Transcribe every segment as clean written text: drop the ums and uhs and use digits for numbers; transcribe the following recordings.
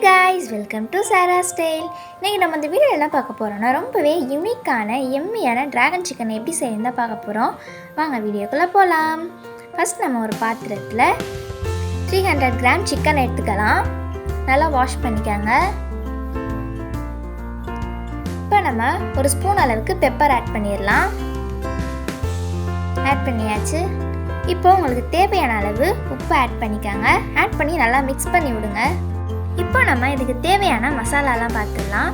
guys, welcome to saara'sstyle. இன்னைக்கு நம்ம இந்த வீடியோல என்ன பார்க்க போறோம்னா ரொம்பவே யூனிக்கான எம்மியான டிராகன் சிக்கன் எப்படி செய்யறதுன்னு பார்க்க போறோம். வாங்க வீடியோக்குள்ள போலாம். ஃபர்ஸ்ட் நம்ம ஒரு பாத்திரத்துல 300 கிராம் சிக்கன் எடுத்துக்கலாம். நல்லா வாஷ் பண்ணிக்கங்க. இப்போ நம்ம ஒரு ஸ்பூன் அளவுக்கு பெப்பர் ஆட் பண்ணிரலாம். ஆட் பண்ணியாச்சு. இப்போ உங்களுக்கு தேவையான அளவு உப்பு ஆட் பண்ணிக்கங்க. ஆட் பண்ணி நல்லா மிக்ஸ் பண்ணி விடுங்க. இப்போ நம்ம இதுக்கு தேவையான மசாலாலாம் பார்த்துடலாம்.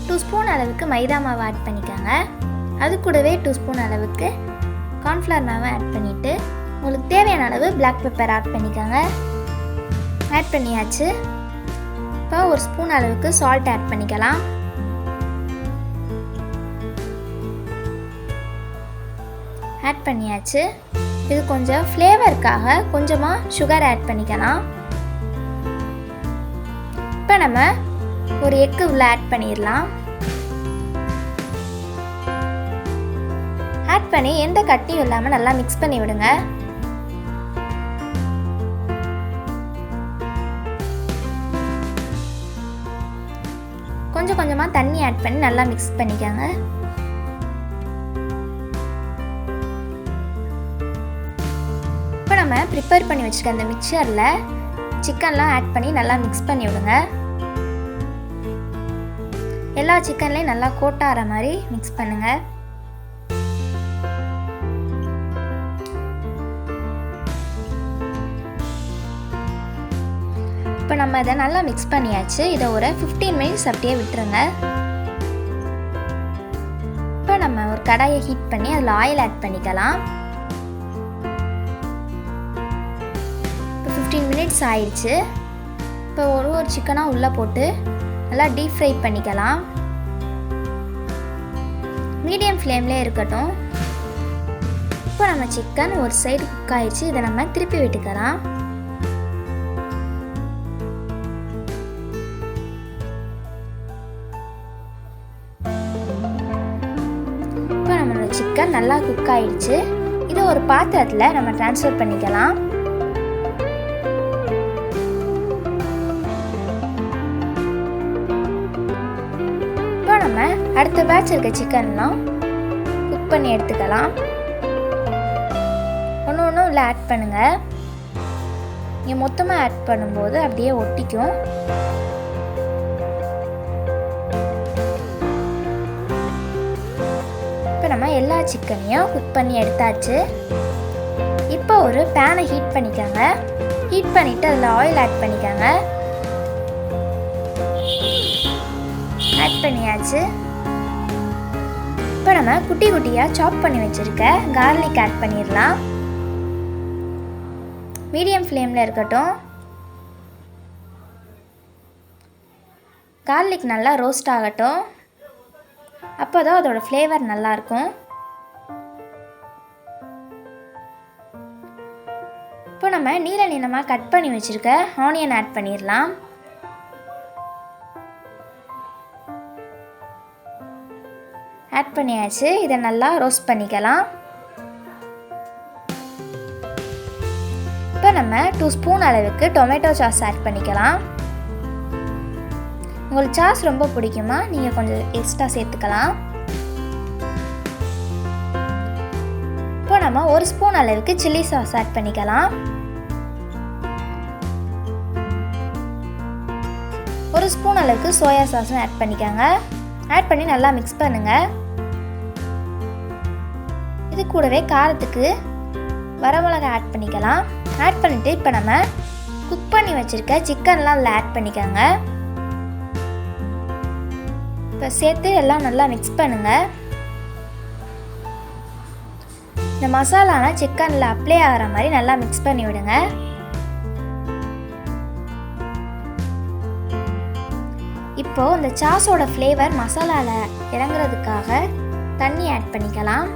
2 ஸ்பூன் அளவுக்கு மைதா மாவு ஆட் பண்ணிக்கோங்க. அது கூடவே 2 ஸ்பூன் அளவுக்கு கார்ன்ஃப்ளவர் மாவு ஆட் பண்ணிவிட்டு உங்களுக்கு தேவையான அளவு பிளாக் பெப்பர் ஆட் பண்ணிக்கோங்க. ஆட் பண்ணியாச்சு. இப்போ ஒரு ஸ்பூன் அளவுக்கு சால்ட் ஆட் பண்ணிக்கலாம். ஆட் பண்ணியாச்சு. இது கொஞ்சம் ஃப்ளேவருக்காக கொஞ்சமாக சுகர் ஆட் பண்ணிக்கலாம். இப்போ நம்ம ஒரு எக்கு உள்ள ஆட் பண்ணிடலாம். ஆட் பண்ணி எந்த கட்டியும் இல்லாமல் நல்லா மிக்ஸ் பண்ணி விடுங்க. கொஞ்சம் கொஞ்சமாக தண்ணி ஆட் பண்ணி நல்லா மிக்ஸ் பண்ணிக்கோங்க. இப்போ நம்ம ப்ரிப்பேர் பண்ணி வச்சுருக்க அந்த மிக்சரில் சிக்கன்லாம் ஆட் பண்ணி நல்லா மிக்ஸ் பண்ணி விடுங்க. எல்லா சிக்கன்லையும் நல்லா கோட் ஆகிற மாதிரி மிக்ஸ் பண்ணுங்க. இப்போ நம்ம இதை நல்லா மிக்ஸ் பண்ணியாச்சு. இதை ஒரு 15 மினிட்ஸ் அப்படியே விட்டுருங்க. இப்போ நம்ம ஒரு கடாயை ஹீட் பண்ணி அதில் ஆயில் ஆட் பண்ணிக்கலாம். 15 மினிட்ஸ் ஆயிடுச்சு. இப்போ ஒரு சிக்கனாக உள்ளே போட்டு நல்லா டீப் ஃப்ரை பண்ணிக்கலாம். மீடியம் ஃப்ளேம்லேயே இருக்கட்டும். இப்போ நம்ம சிக்கன் ஒரு சைடு குக் ஆயிடுச்சு. இதை நம்ம திருப்பி விட்டுக்கலாம். இப்போ நம்மளோட சிக்கன் நல்லா குக் ஆயிடுச்சு. இதை ஒரு பாத்திரத்தில் நம்ம ட்ரான்ஸ்ஃபர் பண்ணிக்கலாம். நம்ம அடுத்த பேட்ச் இருக்க சிக்கன்லாம் குக் பண்ணி எடுத்துக்கலாம். ஒன்று ஒன்றும் இல்லை ஆட் பண்ணுங்கள். நீங்கள் மொத்தமாக ஆட் பண்ணும்போது அப்படியே ஒட்டிக்கும். இப்போ நம்ம எல்லா சிக்கனையும் குக் பண்ணி எடுத்தாச்சு. இப்போ ஒரு பேனை ஹீட் பண்ணிக்கோங்க. ஹீட் பண்ணிவிட்டு அதில் ஆயில் ஆட் பண்ணிக்கோங்க. ஆட் பண்ணியாச்சு. இப்போ நம்ம குட்டி குட்டியாக சாப் பண்ணி வச்சுருக்க கார்லிக் ஆட் பண்ணிடலாம். மீடியம் ஃப்ளேமில் இருக்கட்டும். கார்லிக் நல்லா ரோஸ்ட் ஆகட்டும். அப்போ தான் அதோட ஃப்ளேவர் நல்லாயிருக்கும். இப்போ நம்ம நீல நீளமாக கட் பண்ணி வச்சுருக்க ஆனியன் ஆட் பண்ணிடலாம். ஆட் பண்ணியாச்சு. இதை நல்லா ரோஸ்ட் பண்ணிக்கலாம். இப்போ நம்ம 2 ஸ்பூன் அளவுக்கு டொமேட்டோ சாஸ் ஆட் பண்ணிக்கலாம். உங்களுக்கு சாஸ் ரொம்ப பிடிக்குமா நீங்கள் கொஞ்சம் எக்ஸ்ட்ரா சேர்த்துக்கலாம். இப்போ நம்ம 1 ஸ்பூன் அளவுக்கு சில்லி சாஸ் ஆட் பண்ணிக்கலாம். 1 ஸ்பூன் அளவுக்கு சோயா சாஸும் ஆட் பண்ணிக்கோங்க. ஆட் பண்ணி நல்லா மிக்ஸ் பண்ணுங்கள். இது கூடவே காரத்துக்கு வரமிளகாய் ஆட் பண்ணிக்கலாம். ஆட் பண்ணிவிட்டு இப்போ நம்ம குக் பண்ணி வச்சுருக்க சிக்கன்லாம் அதில் ஆட் பண்ணிக்கோங்க. இப்போ சேர்த்து எல்லாம் நல்லா மிக்ஸ் பண்ணுங்கள். இந்த மசாலாலாம் சிக்கனில் அப்ளை ஆகிற மாதிரி நல்லா மிக்ஸ் பண்ணி விடுங்க. இப்போது இந்த சாஸோட ஃப்ளேவர் மசாலாவில் இறங்குறதுக்காக தண்ணி ஆட் பண்ணிக்கலாம்.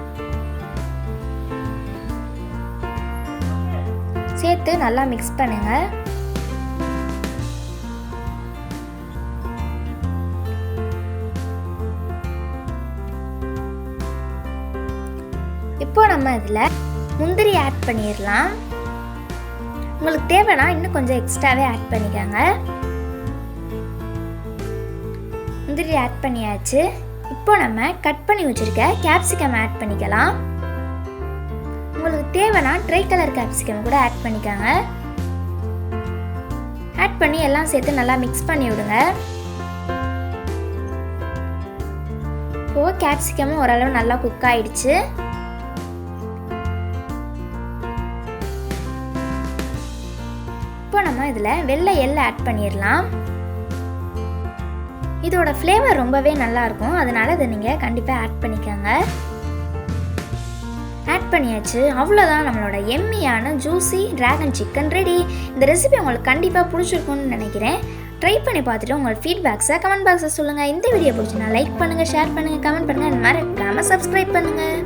சேர்த்து நல்லா மிக்ஸ் பண்ணுங்க. இப்போ நம்ம இதில் முந்திரி ஆட் பண்ணிடலாம். உங்களுக்கு தேவைன்னா இன்னும் கொஞ்சம் எக்ஸ்ட்ராவே ஆட் பண்ணிக்கோங்க. முந்திரி ஆட் பண்ணியாச்சு. இப்போ நம்ம கட் பண்ணி வச்சுருக்க கேப்சிகம் ஆட் பண்ணிக்கலாம். உங்களுக்கு தேவைன்னா ட்ரை கலர் கேப்சிகம் கூட ஆட் பண்ணிக்கோங்க. ஆட் பண்ணி எல்லாம் சேர்த்து நல்லா மிக்ஸ் பண்ணி விடுங்க. இப்போ கேப்சிகமும் ஓரளவு நல்லா குக் ஆயிடுச்சு. இப்போ நம்ம இதில் வெள்ளை எள்ளு ஆட் பண்ணிடலாம். இதோட ஃப்ளேவர் ரொம்பவே நல்லாயிருக்கும், அதனால் இதை நீங்கள் கண்டிப்பாக ஆட் பண்ணிக்கோங்க. ஆட் பண்ணியாச்சு. அவ்வளோதான், நம்மளோட எம்மியான ஜூஸி டிராகன் சிக்கன் ரெடி. இந்த ரெசிபி உங்களுக்கு கண்டிப்பாக பிடிச்சிருக்கும்னு நினைக்கிறேன். ட்ரை பண்ணி பார்த்துட்டு உங்கள் ஃபீட்பேக்ஸை கமெண்ட் பாக்ஸில் சொல்லுங்கள். இந்த வீடியோ பிடிச்சினா லைக் பண்ணுங்கள், ஷேர் பண்ணுங்கள், கமெண்ட் பண்ணுங்கள், மறக்காமல் சப்ஸ்கிரைப் பண்ணுங்கள்.